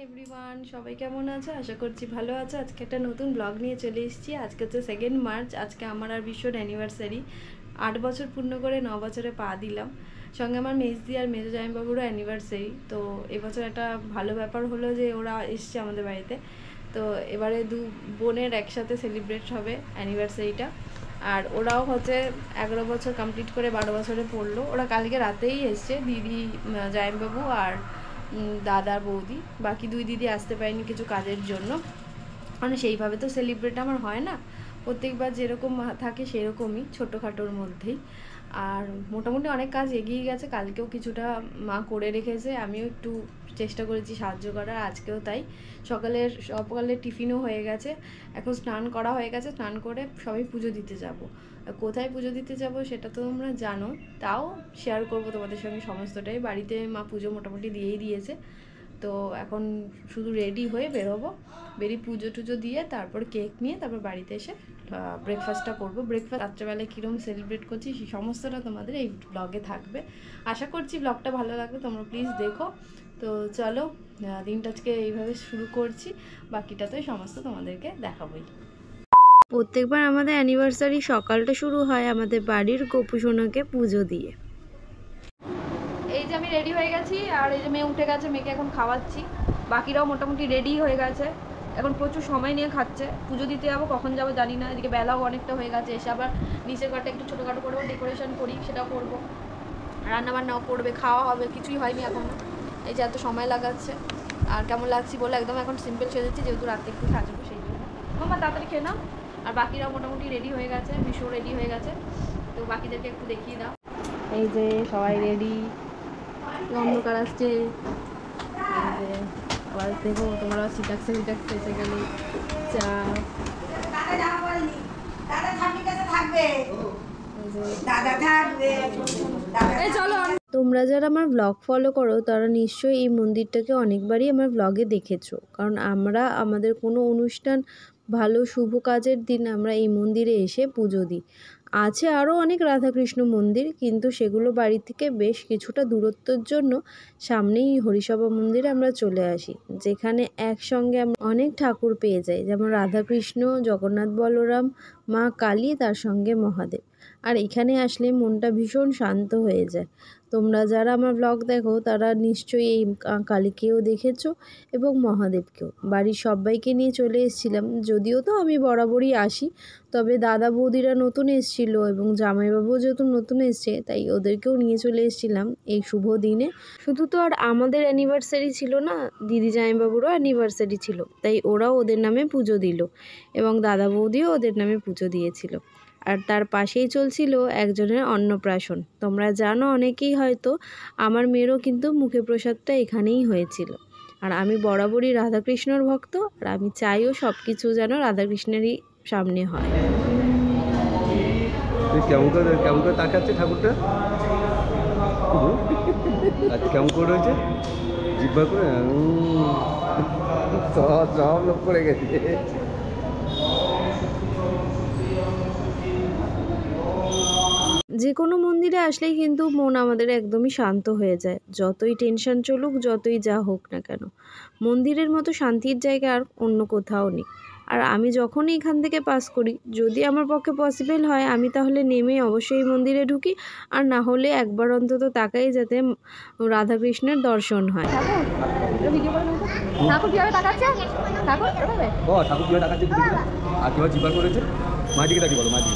Everyone, সবাই কেমন আছে? আশা করছি ভালো আছে। আজকে একটা নতুন ব্লগ নিয়ে চলে এসেছি। আজকে হচ্ছে 2 মার্চ। আজকে আমার আর বিশ্বর অ্যানিভার্সারি। 8 বছর পূর্ণ করে 9 বছরে পা দিলাম। সঙ্গে আমার মেজদি আর মেজো জামাইবাবুরও অ্যানিভার্সারি। তো এবছর একটা ভালো ব্যাপার হলো যে ওরা এসছে আমাদের বাড়িতে। তো এবারে দু বোনের একসাথে সেলিব্রেট হবে অ্যানিভার্সারিটা। আর ওরাও হচ্ছে 11 বছর কমপ্লিট করে 12 বছরে পড়লো। ওরা কালকে রাতেই এসছে, দিদি, জামাইবাবু আর দাদা বৌদি। বাকি 2 দিদি আসতে পারেনি কিছু কাজের জন্য। মানে সেইভাবে তো সেলিব্রেট আমার হয় না, প্রত্যেকবার যেরকম থাকে সেরকমই ছোটোখাটোর মধ্যেই। আর মোটামুটি অনেক কাজ এগিয়ে গেছে, কালকেও কিছুটা মা করে রেখেছে, আমিও একটু চেষ্টা করেছি সাহায্য করার, আজকেও তাই। সকালের টিফিনও হয়ে গেছে, এখন স্নান করা হয়ে গেছে, স্নান করে সবাই পুজো দিতে যাব। কোথায় পুজো দিতে যাব সেটা তো তোমরা জানো, তাও শেয়ার করব তোমাদের সঙ্গে সমস্তটাই। বাড়িতে মা পুজো মোটামুটি দিয়েই দিয়েছে, তো এখন শুধু রেডি হয়ে বেরোবো। বেরিয়ে পুজো টুজো দিয়ে তারপর কেক নিয়ে তারপর বাড়িতে এসে ব্রেকফাস্টটা করবো। ব্রেকফাস্ট রাত্রেবেলায় কীরকম সেলিব্রেট করছি সেই সমস্তটা তোমাদের এই ব্লগে থাকবে। আশা করছি ব্লগটা ভালো লাগবে, তোমরা প্লিজ দেখো। তো চলো, দিনটা আজকে এইভাবে শুরু করছি, বাকিটা তো সমস্ত তোমাদেরকে দেখাবোই। প্রত্যেকবার আমাদের অ্যানিভার্সারি সকালটা শুরু হয় আমাদের বাড়ির গোপুসোনাকে পুজো দিয়ে। এই যে আমি রেডি হয়ে গেছি, আর এই যে মেয়ে উঠে গেছে, মেয়েকে এখন খাওয়াচ্ছি। বাকিরাও মোটামুটি রেডি হয়ে গেছে, এখন প্রচুর সময় নিয়ে খাচ্ছে। পুজো দিতে যাবো, কখন যাবো জানি না। এদিকে বেলাও অনেকটা হয়ে গেছে, এসে আবার নিচের ঘরটা একটু ছোটোখাটো করবো, ডেকোরেশন করি, সেটাও করবো। রান্নাবান্নাও করবে, খাওয়া হবে, কিছুই হয়নি এখনও। এই যে এত সময় লাগাচ্ছে। আর কেমন লাগছি বলে একদম এখন সিম্পল সেজেছি, যেহেতু রাতে একটু সাজবো সেই জন্য। মামা তাড়াতাড়ি খেয়ে নাও। আর বাকিরাও মোটামুটি রেডি হয়ে গেছে, বিশু রেডি হয়ে গেছে। তো বাকিদেরকে একটু দেখিয়ে দাও। এই যে সবাই রেডি, অন্ধকার আসছে। আবার দেখো তোমরা সিটাক্সে এসে গেলে চা। তোমরা যারা আমার ব্লগ ফলো করো তারা নিশ্চয়ই এই মন্দিরটাকে অনেকবারই আমার ব্লগে দেখেছো, কারণ আমরা আমাদের কোনো অনুষ্ঠান, ভালো শুভ কাজের দিন আমরা এই মন্দিরে এসে পুজো দিই। আছে আরও অনেক রাধাকৃষ্ণ মন্দির, কিন্তু সেগুলো বাড়ি থেকে বেশ কিছুটা দূরত্বের জন্য সামনেই হরিসভা মন্দিরে আমরা চলে আসি, যেখানে একসঙ্গে আমরা অনেক ঠাকুর পেয়ে যাই, যেমন রাধাকৃষ্ণ, জগন্নাথ বলরাম, মা কালী, তার সঙ্গে মহাদেব। আর এখানে আসলে মনটা ভীষণ শান্ত হয়ে যায়। তোমরা যারা আমার ব্লগ দেখো তারা নিশ্চয়ই এই কালীকেও দেখেছো এবং মহাদেবকেও। বাড়ির সবাইকে নিয়ে চলে এসেছিলাম, যদিও তো আমি বরাবরই আসি, তবে দাদা বৌদিরা নতুন এসেছিলো এবং জামাইবাবু যেহেতু নতুন এসছে, তাই ওদেরকেও নিয়ে চলে এসেছিলাম এই শুভ দিনে। শুধু তো আর আমাদের অ্যানিভার্সারি ছিল না, দিদি জামাইবাবুরও অ্যানিভার্সারি ছিল, তাই ওরাও ওদের নামে পুজো দিল এবং দাদা বৌদিও ওদের নামে পুজো দিয়েছিল। আর তার পাশেই চলছিল একজনের অন্নপ্রাশন। তোমরা জানো অনেকেই হয়তো, আমার মেয়েরও কিন্তু মুখে প্রসাদটা এখানেই হয়েছিল। আর আমি বরাবরই রাধাকৃষ্ণর ভক্ত, আর আমি চাইও সব কিছু যেন রাধাকৃষ্ণেরই সামনে হয়। কেমন করে তাকাচ্ছে ঠাকুরটা, কেমন করে রয়েছে জিব্বা করে, সব লোক পড়ে গেছে। যে কোনো মন্দিরে আসলেই কিন্তু মন আমাদের একদমই শান্ত হয়ে যায়, যতই টেনশন চলুক, যতই যা হোক না কেন। মন্দিরের মতো শান্তির জায়গা আর অন্য কোথাও নেই। আর আমি যখনই এখান থেকে পাস করি, যদি আমার পক্ষে পসিবল হয়, আমি তাহলে নেমে অবশ্যই মন্দিরে ঢুকি, আর না হলে একবার অন্তত তাকাই যাতে রাধাকৃষ্ণের দর্শন হয়। ঠাকুর কিভাবে তাকাচ্ছে, ঠাকুর কিভাবে তাকাচ্ছে আর কিভাবে জিব্বা করেছে, মাটিকে তাকি বলো, মাটি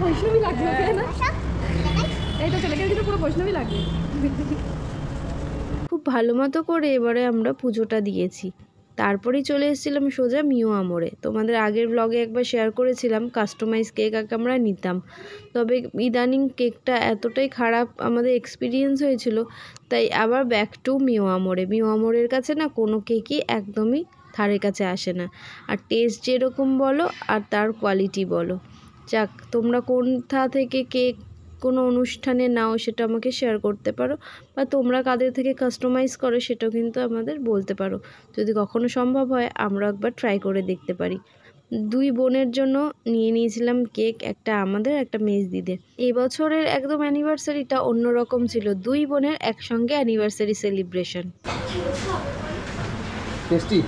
বৈষ্ণবী লাগছে, এই তো ছেলেকে কিন্তু পুরো বৈষ্ণবী লাগছে। খুব ভালো মতো করে এবারে আমরা পুজোটা দিয়েছি, তারপরেই চলে এসেছিলাম সোজা মিও আমরে। তোমাদের আগের ব্লগে একবার শেয়ার করেছিলাম কাস্টমাইজ কেক আমরা নিতাম, তবে ইদানিং কেকটা এতটাই খারাপ আমাদের এক্সপিরিয়েন্স হয়েছিল, তাই আবার ব্যাক টু মিও আমরে। মিও আমরের কাছে না কোনো কেকই একদমই ধারের কাছে আসে না, আর টেস্ট যেরকম বলো আর তার কোয়ালিটি বলো। যাক, তোমরা কোনটা থেকে কেক কোনো অনুষ্ঠানে নাও সেটা আমাকে শেয়ার করতে পারো, বা তোমরা কাদের থেকে কাস্টমাইজ করো সেটাও কিন্তু আমাদের বলতে পারো। যদি কখনো সম্ভব হয় আমরা একবার ট্রাই করে দেখতে পারি। দুই বোনের জন্য নিয়ে নিয়েছিলাম কেক, একটা আমাদের একটা মেজদিদের। এবছরের একদম অ্যানিভার্সারিটা অন্যরকম ছিল, দুই বোনের একসঙ্গে অ্যানিভার্সারি সেলিব্রেশন। টেস্টি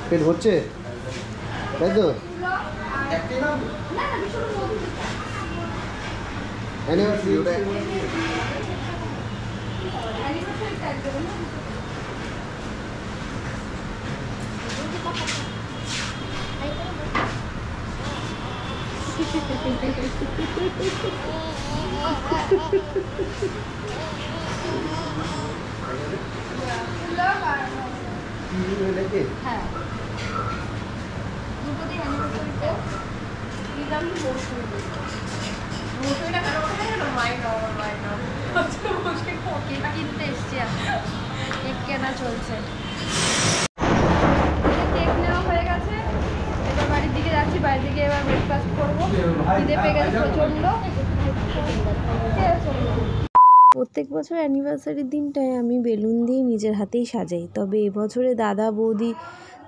পেট ভরছে তাই তো। অ্যানিভার্সারি ওটা হ্যাঁ কিনতে এসছি, কেক কেনা চলছে। কেক নেওয়া হয়ে গেছে, এবার বাড়ির দিকে যাচ্ছি, বাড়ির দিকে এবার ব্রেকফাস্ট করবো। খিদে পেয়ে গেছে প্রচণ্ড। প্রত্যেক বছর অ্যানিভার্সারির দিনটায় আমি বেলুন দিয়ে নিজের হাতেই সাজাই, তবে এবছরে দাদা বৌদি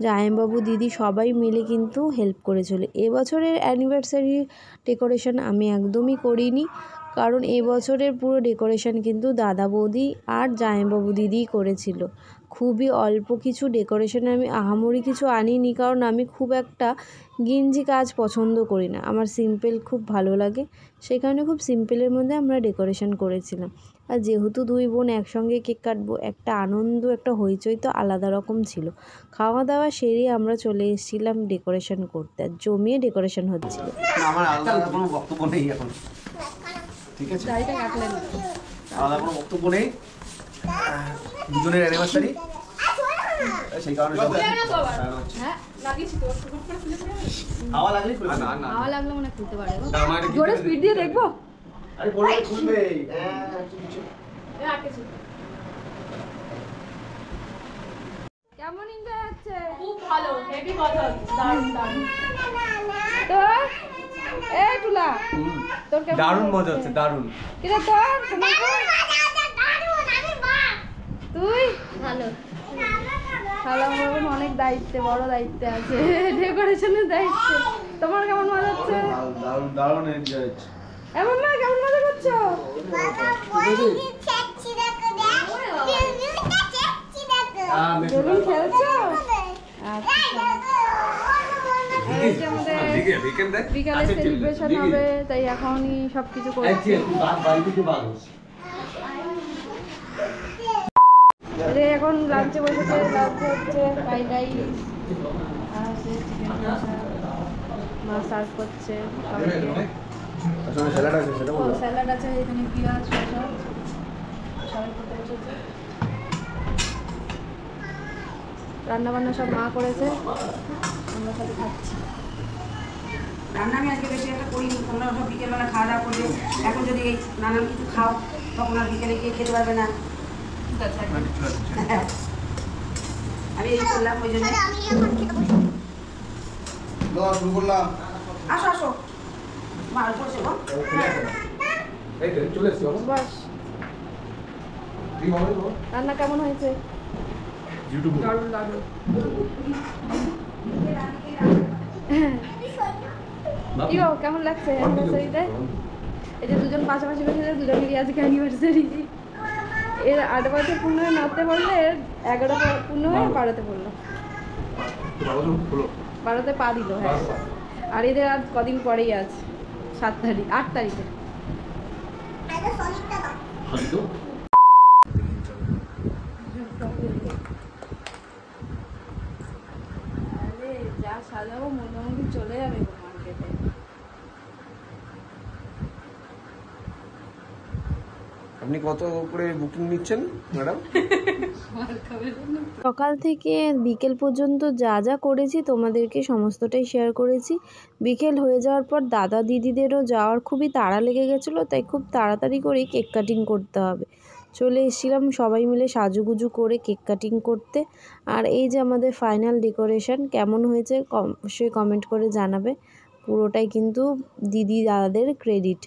জামাইবাবু দিদি সবাই মিলে কিন্তু হেল্প করেছিল। এবছরের অ্যানিভার্সারি ডেকোরেশন আমি একদমই করিনি, কারণ এবছরের পুরো ডেকোরেশন কিন্তু দাদা বৌদি আর জামাইবাবু দিদিই করেছিল। খুবই অল্প কিছু ডেকোরেশনে আমি আহামরি কিছু আনিনি, কারণ আমি খুব একটা গিঞ্জি কাজ পছন্দ করি না, আমার সিম্পল খুব ভালো লাগে, সেই কারণে খুব সিম্পলের মধ্যে আমরা ডেকোরেশন করেছিলাম। আর যেহেতু দুই বোন একসঙ্গে কেক কাটবো, একটা আনন্দ একটা হইচই তো আলাদা রকম ছিল। খাওয়া দাওয়া সেরে আমরা চলে এসেছিলাম ডেকোরেশন করতে, আর জমিয়ে ডেকোরেশন হচ্ছিল। আমার আলাদা কোনো বক্তব্য নেই এখন, ঠিক আছে, আলাদা কোনো বক্তব্য নেই। দুজনের অ্যানিভার্সারি, সেই কারণে হাওয়া লাগলে হাওয়া লাগলে মনে খুলতে পারে, জোরে স্পিড দিয়ে দেখবো। আরে বলে খুলবে। কেমন এনজয় হচ্ছে? খুব ভালো, হেভি মজা, দারুণ দারুণ। তো এই টুলা, তোর কেমন দারুণ মজা হচ্ছে, দারুণ। কিরে তোর তুই ভালো। শালা বাবুর অনেক দায়িত্বে, বড় দায়িত্বে আছে, ডেকোরেশনের দায়িত্বে। তোমার কেমন মজা হচ্ছে? দারুণ দারুণ এনজয় হচ্ছে। এমন না, কেমন মজা করছো? বেলুন খেলছো? আচ্ছা, এই যে আমাদের বিকালে সেলিব্রেশন হবে, তাই এখনই সবকিছু করছি। এখন লাঞ্চে বসেছে, লাঞ্চে হচ্ছে ফ্রাইড রাইস আর চিকেন কষা, মা সার্ভ করছে সবাইকে। স্যালাড আছে, এখানে পেঁয়াজ শসা, সবাই খেতে বসেছে। রান্না বান্না সব মা করেছে, আমরা সবাই খাচ্ছি। রান্না আমি আজকে বেশি একটা করিনি, তোমরা সব বিকেলবেলা খাওয়া দাওয়া করবে। এখন যদি এই নানান কিছু খাও তখন আর বিকেলে গিয়ে খেতে পারবে না। আমি এই করলাম, ওই জন্য শুরু করলাম। আসো আসো, মা আর করছে গো। এই তো চলে এসছি বাবা। বাস, রান্না কেমন হয়েছে? ইউটিউব দারুণ দারুণ। কি গো, কেমন লাগছে অ্যানিভার্সারিতে? এই যে দুজন পাশাপাশি বসে, দুজনেরই আজকে অ্যানিভার্সারি। এর 8 বছর পূর্ণ হয়ে নাচতে বললে, এর 11 পূর্ণ হয়ে 12তে পড়লো, 12তে পা দিল। হ্যাঁ, আর এদের আর কদিন পরেই আছে, 7 তারিখ 8 তারিখে। আরে যা সাজাবো মোটামুটি চলে যাবে মার্কেটে। আপনি কত করে বুকিং নিচ্ছেন ম্যাডাম? সকাল থেকে বিকেল পর্যন্ত যা যা করেছি তোমাদেরকে সমস্তটাই শেয়ার করেছি। বিকেল হয়ে যাওয়ার পর দাদা দিদিদেরও যাওয়ার খুবই তাড়া লেগে গেছিলো, তাই খুব তাড়াতাড়ি করেই কেক কাটিং করতে হবে। চলে এসেছিলাম সবাই মিলে সাজুগুজু করে কেক কাটিং করতে। আর এই যে আমাদের ফাইনাল ডেকোরেশন কেমন হয়েছে অবশ্যই কমেন্ট করে জানাবে। পুরোটাই কিন্তু দিদি দাদাদের ক্রেডিট।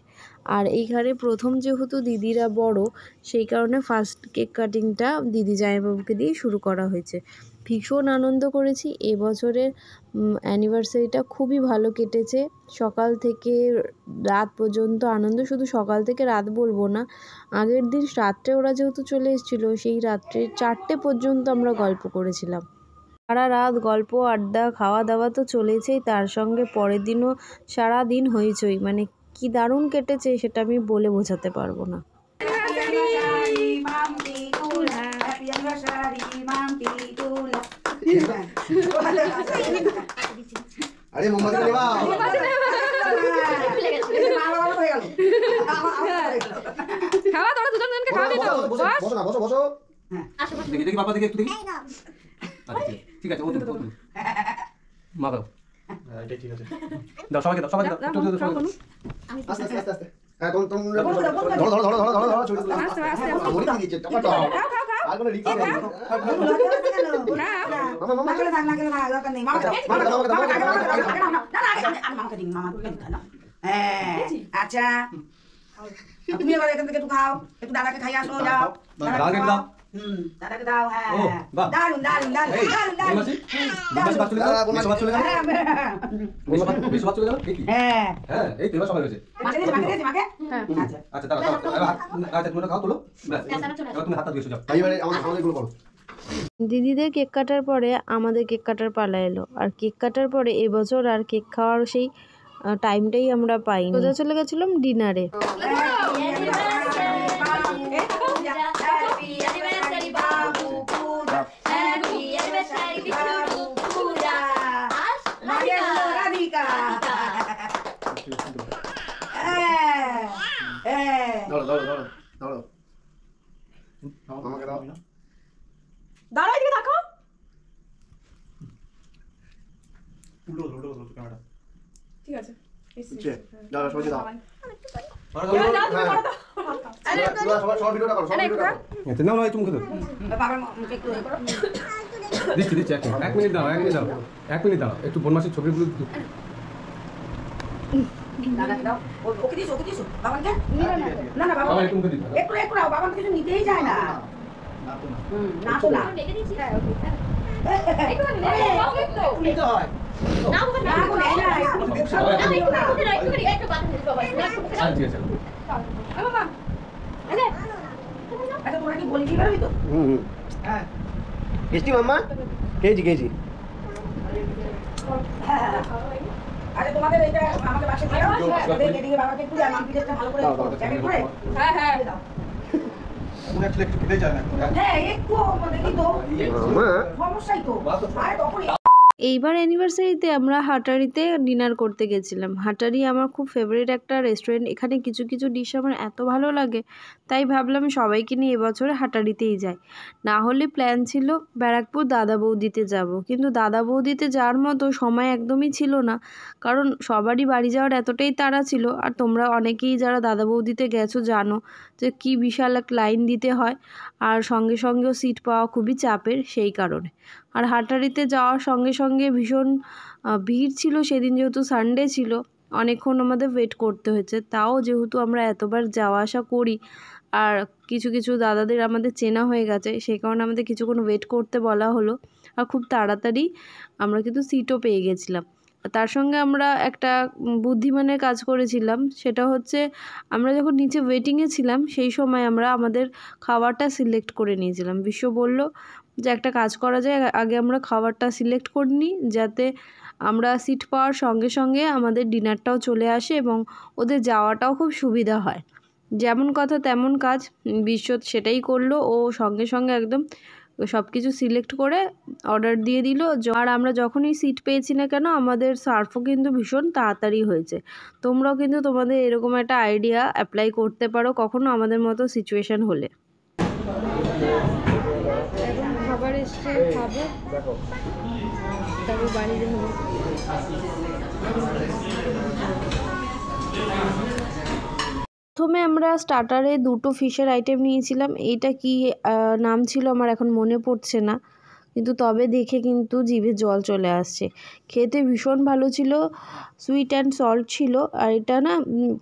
আর এইখানে প্রথম যেহেতু দিদিরা বড়, সেই কারণে ফার্স্ট কেক কাটিংটা দিদি জামাইবাবুকে দিয়ে শুরু করা হয়েছে। ভীষণ আনন্দ করেছি। এবছরের অ্যানিভার্সারিটা খুবই ভালো কেটেছে। সকাল থেকে রাত পর্যন্ত আনন্দ, শুধু সকাল থেকে রাত বলবো না, আগের দিন রাত্রে ওরা যেহেতু চলে এসেছিলো, সেই রাত্রে 4টে পর্যন্ত আমরা গল্প করেছিলাম। সারা রাত গল্প, আড্ডা, খাওয়া দাওয়া তো চলেছেই, তার সঙ্গে পরের দিনও সারা দিন হইচই। মানে কি দারুণ কেটেছে সেটা আমি বলে বোঝাতে পারবো না। আরে মোমবাতি নেবা খাওয়া তোরা দুজন জনকে খাওয়াবি তো বস। বসো না, বসো বসো। দেখি দেখি বাবা দেখি একটু দেখি। আচ্ছা ঠিক আছে, ও তো মা দাও। এটাই ঠিক আছে, দাও সবাইকে দাও, সবাইকে দাও, একটু দাও সবাইকে। আস্তে আস্তে আস্তে আস্তে। হ্যাঁ কোন তুমি ধরো ধরো ধরো ধরো ধরো ধরো ছুটি দাও। আস্তে আস্তে আমরি দিয়েছে টপটো। আর কোনো রিস্ক নেই। মামা মামা মাকে থাক না কেন না দরকার নেই মামা দাও মামা দাও মামা দিন মামা না হ্যাঁ আচ্ছা তুমি এবার এখান থেকে একটু খাও, একটু দাদাকে খাইয়ে আসো যাও। দাদাকে দাও। দাদাকে দাও। হ্যাঁ ও, বাহ। দারুন দারুন দারুন দারুন দারুন। মাসি বাত চলে গেল, বাত চলে গেল, বাত চলে গেল। কি হ্যাঁ হ্যাঁ এই তেবা সবাই হয়েছে। মাকে দে মাকে আচ্ছা আচ্ছা দাঁড়াও, আচ্ছা তুমি খাও তোলো, ব্যাস এবার তুমি হাতটা দিয়ে এসে যাও। এইবারে আমাদের গুলো করো। দিদিদের কেক কাটার পরে আমাদের কেক কাটার পালা এলো, আর কেক কাটার পরে এবছর আর কেক খাওয়ার সেই টাইমটাই আমরা পাইনি। সোজা চলে গেছিলাম ডিনারে। ধরো ধরো ধরো ধরো আমাকে দাও। দাঁড়া এদিকে দেখো। ঠিক আছে দাও সবাই দাও। এবার যাও তুমি করো তো। সবাই ভিডিওটা করো, সবাই ভিডিওটা করো। এতে নাও না তুমি খেলো। বাবার মুখে একটু করো। দিচ্ছি দিচ্ছি, এক মিনিট দাও, এক মিনিট দাও, এক মিনিট দাও, একটু বনমাসির ছবিগুলো দাদাকে দাও। ওকে দিছো বাবাকে না না বাবা আমার একটু মুখে দিতে দাও। একটু একটু নাও, বাবা কিছু নিতেই চায় না। না তো না নিতে হয়। না গো নেই না আচ্ছা ঠিক আছে। আচ্ছা তোমরা কি বলি দিবে তো হ্যাঁ কেজি মাম্মা, কেজি কেজি। আরে তোমাদের এইটা আমাকে বাসে দিয়ে দাও। এদিকে বাবাকে একটু আর মাম্পিটা ভালো করে প্যাকেট করে হ্যাঁ হ্যাঁ দাও। উনি অ্যাকচুয়ালি একটু খেতে চায় না। হ্যাঁ একটু দেখি তো মামা সমস্যাই তো আরে তখন এইবার অ্যানিভার্সারিতে আমরা হাটারিতে ডিনার করতে গেছিলাম। হাটারি আমার খুব ফেভারিট একটা রেস্টুরেন্ট। এখানে কিছু কিছু ডিশ আমার এত ভালো লাগে, তাই ভাবলাম সবাইকে নিয়ে এবছরে হাটারিতেই যাই। না হলে প্ল্যান ছিল ব্যারাকপুর দাদা বৌদিতে যাব, কিন্তু দাদা বৌদিতে যাওয়ার মতো সময় একদমই ছিল না, কারণ সবারই বাড়ি যাওয়ার এতটাই তাড়া ছিল। আর তোমরা অনেকেই যারা দাদা বৌদিতে গেছো জানো যে কি বিশাল এক লাইন দিতে হয়, আর সঙ্গে সঙ্গেও সিট পাওয়া খুবই চাপের, সেই কারণে। আর হাটারিতে যাওয়ার সঙ্গে সঙ্গে ভীষণ ভিড় ছিল সেদিন, যেহেতু সানডে ছিল, অনেকক্ষণ আমাদের ওয়েট করতে হয়েছে। তাও যেহেতু আমরা এতবার যাওয়া আসা করি আর কিছু কিছু দাদাদের আমাদের চেনা হয়ে গেছে, সেই কারণে আমাদের কিছুক্ষণ ওয়েট করতে বলা হলো। আর খুব তাড়াতাড়ি আমরা কিন্তু সিটও পেয়ে গেছিলাম। তার সঙ্গে আমরা একটা বুদ্ধিমানের কাজ করেছিলাম, সেটা হচ্ছে আমরা যখন নিচে ওয়েটিংয়ে ছিলাম সেই সময় আমরা আমাদের খাবারটা সিলেক্ট করে নিয়েছিলাম। বিশ্ব বলল যে একটা কাজ করা যায়, আগে আমরা খাবারটা সিলেক্ট করে নিই, যাতে আমরা সিট পাওয়ার সঙ্গে সঙ্গে আমাদের ডিনারটাও চলে আসে এবং ওদের যাওয়াটাও খুব সুবিধা হয়। যেমন কথা তেমন কাজ, বিশ্ব সেটাই করলো। ও সঙ্গে সঙ্গে একদম সব কিছু সিলেক্ট করে অর্ডার দিয়ে দিল। আর আমরা যখনই সিট পেয়েছি না কেন, আমাদের সার্ভও কিন্তু ভীষণ তাড়াতাড়ি হয়েছে। তোমরাও কিন্তু তোমাদের এরকম একটা আইডিয়া অ্যাপ্লাই করতে পারো কখনো আমাদের মতো সিচুয়েশান হলে। খাবার এসছে, খাবো, তারপর বাড়ি যাবো। প্রথমে আমরা স্টার্টারে দুটো ফিশের আইটেম নিয়েছিলাম। এইটা কি নাম ছিল আমার এখন মনে পড়ছে না, কিন্তু তবে দেখে কিন্তু জিভে জল চলে আসছে। খেতে ভীষণ ভালো ছিল, সুইট অ্যান্ড সল্ট ছিল। আর এটা না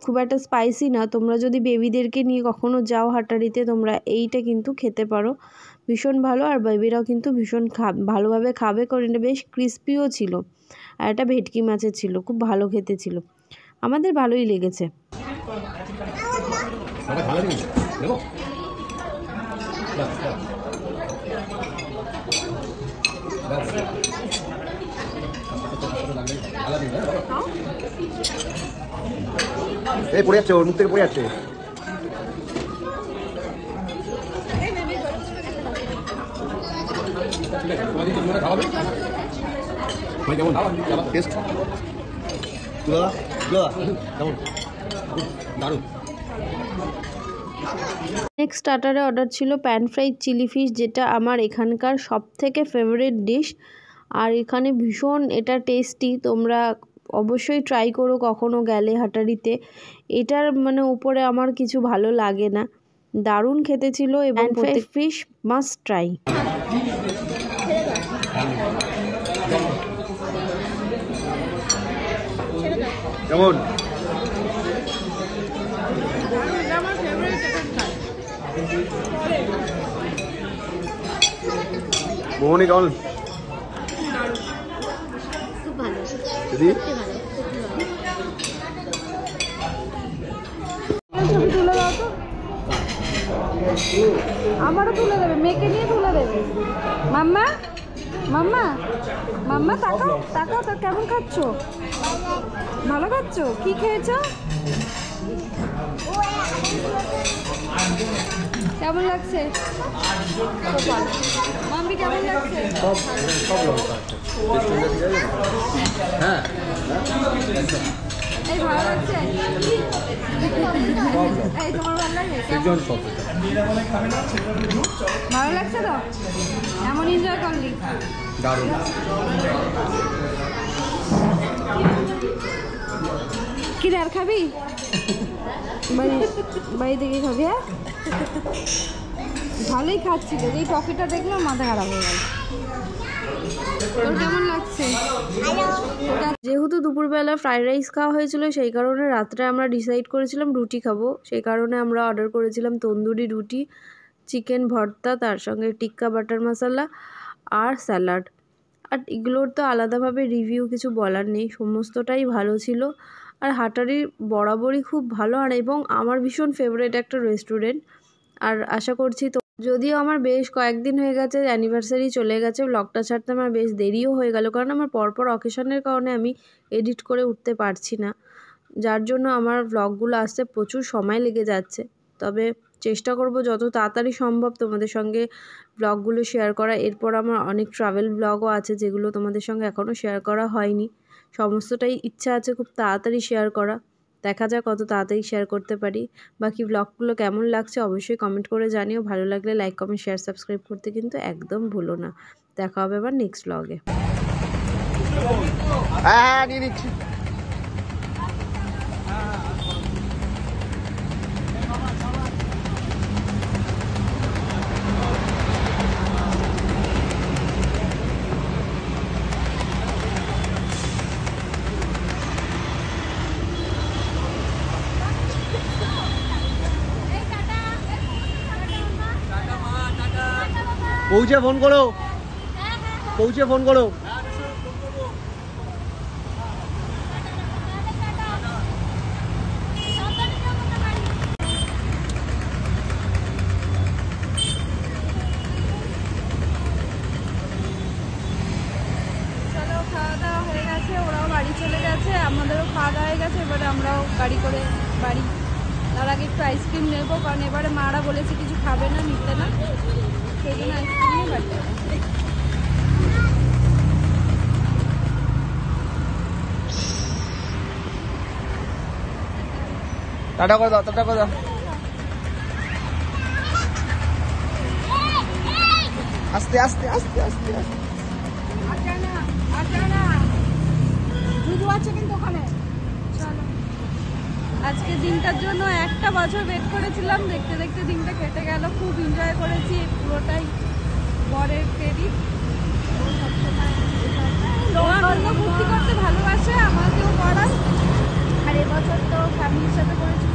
খুব একটা স্পাইসি না। তোমরা যদি বেবিদেরকে নিয়ে কখনো যাও হাটারিতে, তোমরা এইটা কিন্তু খেতে পারো, ভীষণ ভালো। আর বেবিরাও কিন্তু ভীষণ ভালোভাবে খাবে, কারণ এটা বেশ ক্রিস্পিও ছিল। আর এটা ভেটকি মাছের ছিল, খুব ভালো খেতে ছিল, আমাদের ভালোই লেগেছে। এই পড়ে যাচ্ছে, ওর মুখ থেকে পড়ে যাচ্ছে। নেক্সট স্টার্টারে অর্ডার ছিল প্যান ফ্রাইড চিলি ফিশ, যেটা আমার এখানকার সবথেকে ফেভারিট ডিশ। আর এখানে ভীষণ এটা টেস্টি, তোমরা অবশ্যই ট্রাই করো কখনো গেলে হাটারিতে। এটার মানে উপরে আমার কিছু ভালো লাগে না, দারুণ খেতে ছিল এবং প্রত্যেক ফিশ মাস্ট ট্রাই। কেমন? মোহনী কেমন? দিদি ছবি তুলে দাও তো, আমারও তুলে দেবে, মেয়েকে নিয়ে তুলে দেবে। মাম্মা মাম্মা মাম্মা তাকাও তাকাও, তা কেমন খাচ্ছ? ভালো খাচ্ছ? কি খেয়েছো? কেমন লাগছে? মাম্মি কেমন লাগছে? হ্যাঁ এই ভালো লাগছে? এই তোমার ভালো লাগে? ভালো লাগছে তো? এমন এনজয় করলি? দারুণ। কি রে, আর খাবি? বাড়ি থেকে খাবি? হ্যাঁ, ভালোই খাচ্ছিল, এই টফিটা দেখলাম মাথা খারাপ হয়ে গেল। তোর কেমন লাগছে? যেহেতু দুপুরবেলা ফ্রাইড রাইস খাওয়া হয়েছিল, সেই কারণে রাত্রে আমরা ডিসাইড করেছিলাম রুটি খাবো। সেই কারণে আমরা অর্ডার করেছিলাম তন্দুরি রুটি, চিকেন ভর্তা, তার সঙ্গে টিক্কা বাটার মশলা আর স্যালাড। আর এগুলোর তো আলাদাভাবে রিভিউ কিছু বলার নেই, সমস্তটাই ভালো ছিল। আর হাটারির বরাবরই খুব ভালো, আর এবং আমার ভীষণ ফেভারিট একটা রেস্টুরেন্ট। আর আশা করছি তো, যদিও আমার বেশ কয়েকদিন হয়ে গেছে, অ্যানিভার্সারি চলে গেছে, ব্লগটা ছাড়তে আমার বেশ দেরিও হয়ে গেল, কারণ আমার পরপর অকেশনের কারণে আমি এডিট করে উঠতে পারছি না, যার জন্য আমার ব্লগগুলো আসতে প্রচুর সময় লেগে যাচ্ছে। তবে চেষ্টা করব যত তাড়াতাড়ি সম্ভব তোমাদের সঙ্গে ব্লগগুলো শেয়ার করা। এরপর আমার অনেক ট্রাভেল ব্লগও আছে, যেগুলো তোমাদের সঙ্গে এখনও শেয়ার করা হয়নি। সমস্তটাই ইচ্ছা আছে খুব তাড়াতাড়ি শেয়ার করা, দেখা যাক কত তাড়াতাড়ি শেয়ার করতে পারি। বাকি ব্লগগুলো কেমন লাগছে অবশ্যই কমেন্ট করে জানিও। ভালো লাগলে লাইক, কমেন্ট, শেয়ার, সাবস্ক্রাইব করতে কিন্তু একদম ভুলো না। দেখা হবে আবার নেক্সট ব্লগে। হ্যাঁ নিয়ে নিচ্ছি। পৌঁছে ফোন করো, পৌঁছে ফোন করো। চলো, খাওয়া দাওয়া হয়ে গেছে, ওরাও বাড়ি চলে গেছে, আমাদেরও খাওয়া দাওয়া হয়ে গেছে। এবারে আমরাও গাড়ি করে বাড়ি। তার আগে একটু আইসক্রিম নেবো, কারণ এবারে মারা বলেছে কিছু খাবে না, নিতে না, সেই জন্য আইসক্রিম নিয়ে বাড়ি যাবো। টাটা করে দাও, টাটা করে দাও। আস্তে আস্তে আস্তে আস্তে আস্তে। দুধু আছে কিন্তু ওখানে। চলো, আজকে দিনটার জন্য একটা বছর ওয়েট করেছিলাম, দেখতে দেখতে দিনটা কেটে গেল। খুব এনজয় করেছি, পুরোটাই বরের ক্রেডিট। সবসময় গল্প ফুর্তি করতে ভালোবাসে, আমাকেও করায়। আর এবছর তো ফ্যামিলির সাথে করেছি,